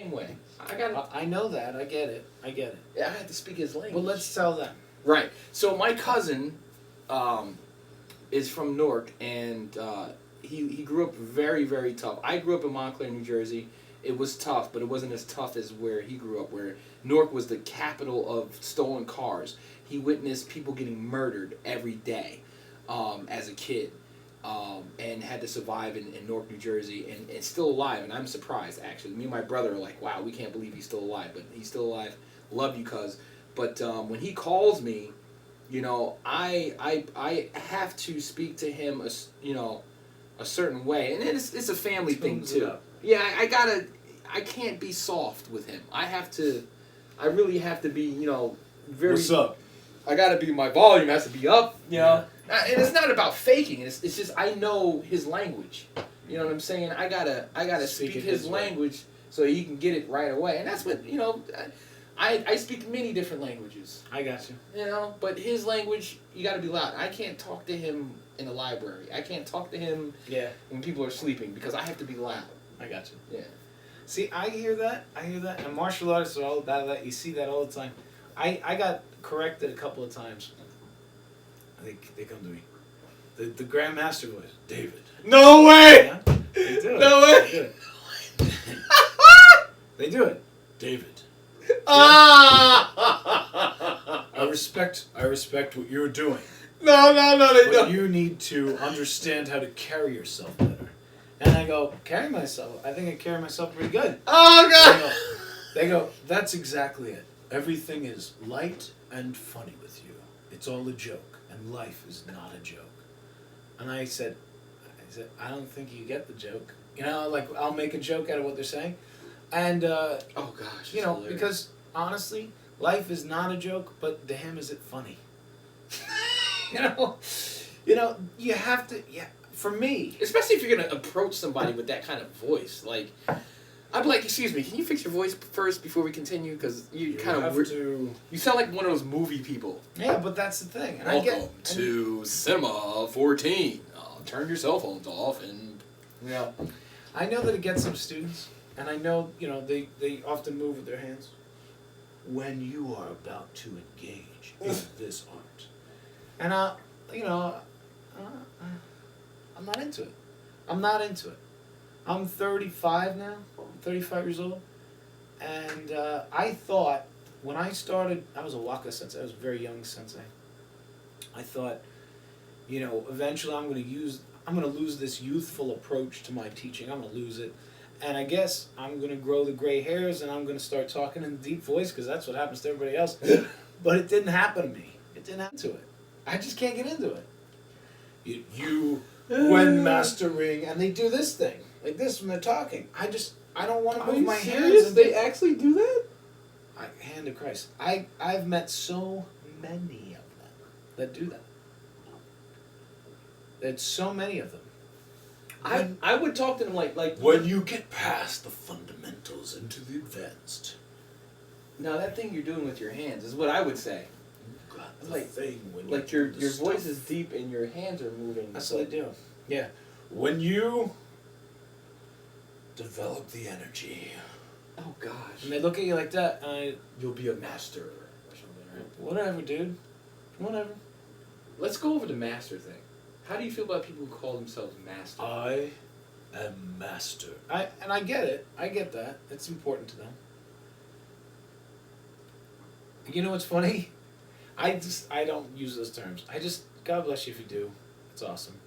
same way. I know that. I get it. Yeah, I had to speak his language. Well, let's tell them. Right. So my cousin is from Newark, and he grew up very, very tough. I grew up in Montclair, New Jersey. It was tough, but it wasn't as tough as where he grew up, where Newark was the capital of stolen cars. He witnessed people getting murdered every day as a kid. And had to survive in Newark, New Jersey, and still alive. And I'm surprised, actually. Me and my brother are like, wow, we can't believe he's still alive. But he's still alive. Love you, cuz. But when he calls me, you know, I have to speak to him, a certain way. And it's a family thing, too. Yeah, I can't be soft with him. I really have to be, very... What's up? I gotta be, my volume has to be up, you know. And it's not about faking. It's just I know his language. You know what I'm saying? I gotta speak his language so he can get it right away. And that's what I speak many different languages. I got you. You know, but his language, you gotta be loud. I can't talk to him in the library. I can't talk to him when people are sleeping because I have to be loud. I got you. Yeah. See, I hear that. And martial artists are all about that. You see that all the time. I got corrected a couple of times. They come to me. The Grandmaster voice, David. No way! Yeah, they do it. No way! They do it. David. Ah! I respect what you're doing. No, they don't. But you need to understand how to carry yourself better. And I go, carry myself? I think I carry myself pretty good. Oh, God! They go, that's exactly it. Everything is light and funny with you. It's all a joke. And life is not a joke. And I said, I don't think you get the joke. You know, like, I'll make a joke out of what they're saying. And, oh gosh, hilarious. Because, honestly, life is not a joke, but to him, is it funny? You have to, for me. Especially if you're going to approach somebody with that kind of voice. Like, I'd be like, excuse me, can you fix your voice first before we continue? Because you kind of... You sound like one of those movie people. Yeah, but that's the thing. And Welcome to Cinema 14. Turn your cell phones off and... Yeah. I know that it gets some students, and I know, they often move with their hands. When you are about to engage in this art. And, I'm not into it. I'm 35 now. 35 years old. And I thought, when I started, I was a waka sensei. I was a very young sensei. I thought, eventually I'm going to lose this youthful approach to my teaching. I'm going to lose it. And I guess I'm going to grow the gray hairs and I'm going to start talking in a deep voice because that's what happens to everybody else. But it didn't happen to me. It didn't happen to it. I just can't get into it. When mastering, and they do this thing, like this when they're talking. I don't want to move my hands. They actually do that? Hand of Christ. I've met so many of them that do that. There's so many of them. I would talk to them like when you get past the fundamentals into the advanced. Now that thing you're doing with your hands is what I would say. You got the thing when like your voice is deep and your hands are moving. That's what I do. Yeah. When you develop the energy. Oh gosh. And they look at you like that, you'll be a master or something, right? Whatever, dude. Whatever. Let's go over the master thing. How do you feel about people who call themselves master? I am master. I get it. I get that. It's important to them. You know what's funny? I don't use those terms. God bless you if you do. It's awesome.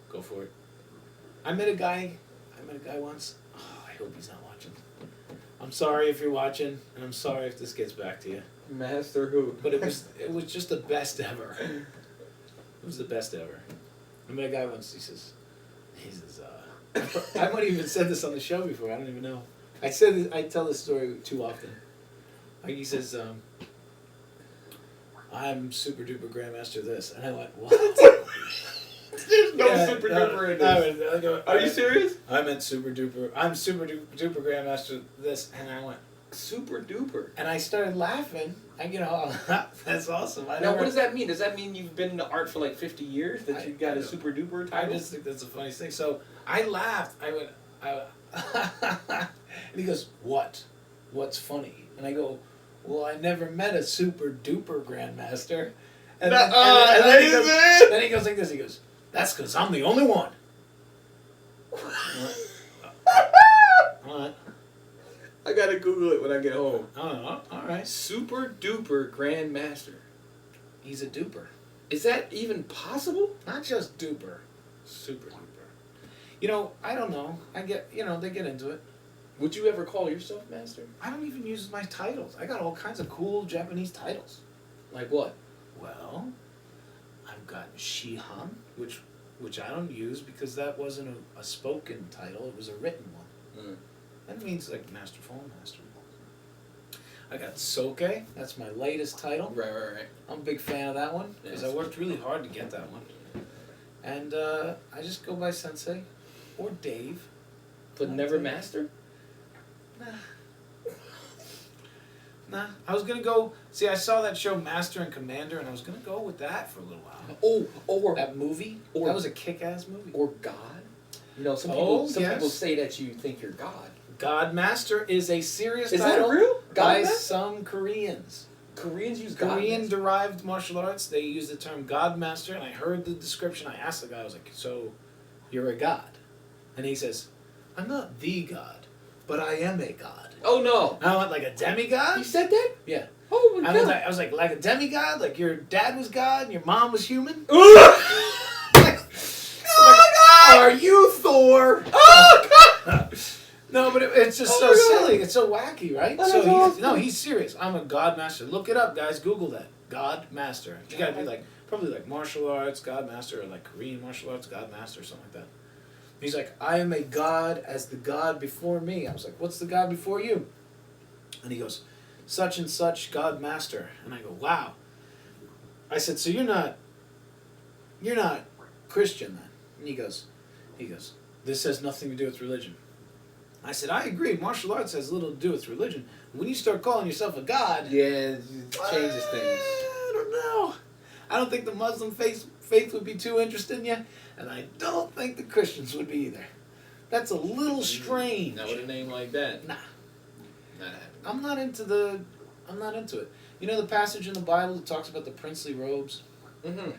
Go for it. I met a guy once. Oh, I hope he's not watching. I'm sorry if you're watching, and I'm sorry if this gets back to you. Master who? But it was just the best ever. It was the best ever. I met a guy once, he says, I might have even said this on the show before, I don't even know. I tell this story too often. He says, I'm super duper Grandmaster this. And I went, what? There's no super duper in this. Are you serious? I'm super duper Grandmaster this. And I went, super duper. And I started laughing. That's awesome. Now, what does that mean? Does that mean you've been into art for like 50 years? That you got a super duper title? I just think that's the funniest thing. So I laughed. I went, And he goes, what? What's funny? And I go, well, I never met a super duper grandmaster. And then he goes like this. He goes, that's because I'm the only one. Alright. I gotta Google it when I get home. Oh, alright. Super duper Grandmaster. He's a duper. Is that even possible? Not just duper. Super duper. You know, I don't know. I get, they get into it. Would you ever call yourself master? I don't even use my titles. I got all kinds of cool Japanese titles. Like what? Well, I've got Shihan, which I don't use because that wasn't a spoken title. It was a written one. Mm. That means like masterful, master. I got Soke. That's my latest title. Right. I'm a big fan of that one because Yes. I worked really hard to get that one. And I just go by Sensei or Dave. But never master? Nah. I was going to go... See, I saw that show Master and Commander, and I was going to go with that for a little while. Or that movie? Or, that was a kick-ass movie. Or God? Some people say that you think you're God. Godmaster is a serious Is title. that real? By Godmaster? some Koreans. Koreans use Godmaster? Korean-derived martial arts, they use the term Godmaster, and I heard the description. I asked the guy, I was like, so, you're a god? And he says, I'm not the god, but I am a god. Oh, no. And I went, like a demigod? He said that? Yeah. Oh, my God. I was like a demigod? Like your dad was God and your mom was human? Are you Thor? Oh, God! No, but it's just so silly. It's so wacky, right? That's So awesome. he's serious. I'm a Godmaster. Look it up, guys. Google that. Godmaster. You gotta be probably like martial arts, Godmaster, or like Korean martial arts, Godmaster, or something like that. He's like, I am a god as the god before me. I was like, what's the god before you? And he goes, such and such Godmaster. And I go, wow. I said, so you're not Christian then? And he goes, this has nothing to do with religion. I said, I agree. Martial arts has little to do with religion. When you start calling yourself a god, Yeah, it changes things. I don't know. I don't think the Muslim faith would be too interested in you, and I don't think the Christians would be either. That's a little strange. Not with a name like that. Nah. Not happening. I'm not into it. You know the passage in the Bible that talks about the princely robes? Mm-hmm.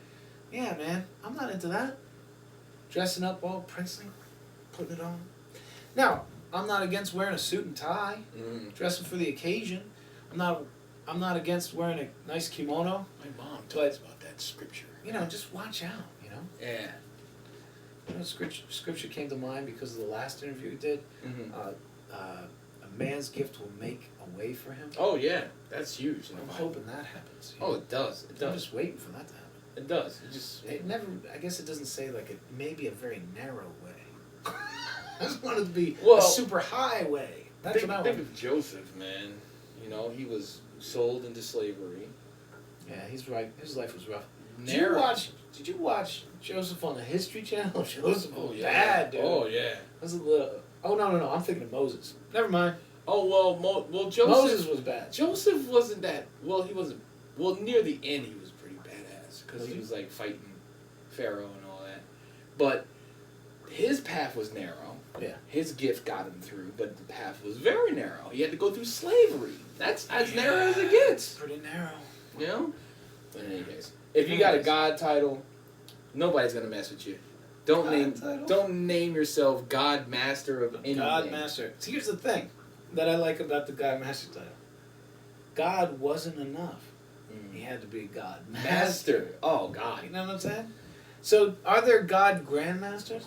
Yeah, man. I'm not into that. Dressing up all princely, putting it on. Now, I'm not against wearing a suit and tie, dressing for the occasion. I'm not against wearing a nice kimono. My mom talks about that scripture. Just watch out, Yeah. Scripture came to mind because of the last interview we did. Mm-hmm. A man's gift will make a way for him. Oh, yeah. That's huge. I'm hoping that happens. Oh, it does. I'm just waiting for that to happen. It does. It never. I guess it doesn't say like it may be a very narrow way. I just wanted to be a super high way. That's what I think want. of Joseph, man. He was sold into slavery. Yeah, he's right. His life was rough. Narrow. Did you watch Joseph on the History Channel? Joseph was yeah. bad, dude. Oh yeah. Was a little. Oh no! I'm thinking of Moses. Never mind. Oh well, Joseph. Moses was bad. Joseph wasn't that. Well, he wasn't. Well, near the end, he was pretty badass because he was like fighting Pharaoh and all that. But his path was narrow. Yeah. His gift got him through, but the path was very narrow. He had to go through slavery. That's as narrow as it gets. Pretty narrow. But in any case, if you got a God title, nobody's gonna mess with you. Don't name yourself God Master of anything. God Master. See, here's the thing that I like about the God Master title. God wasn't enough. He had to be God Master. Oh God. You know what I'm saying? So, are there God Grandmasters?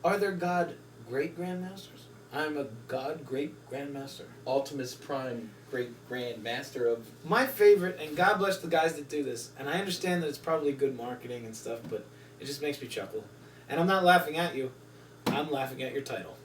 Are there God Great Grandmasters? I'm a God Great Grandmaster. Ultimus Prime Great Grandmaster of... My favorite, and God bless the guys that do this, and I understand that it's probably good marketing and stuff, but it just makes me chuckle. And I'm not laughing at you. I'm laughing at your title.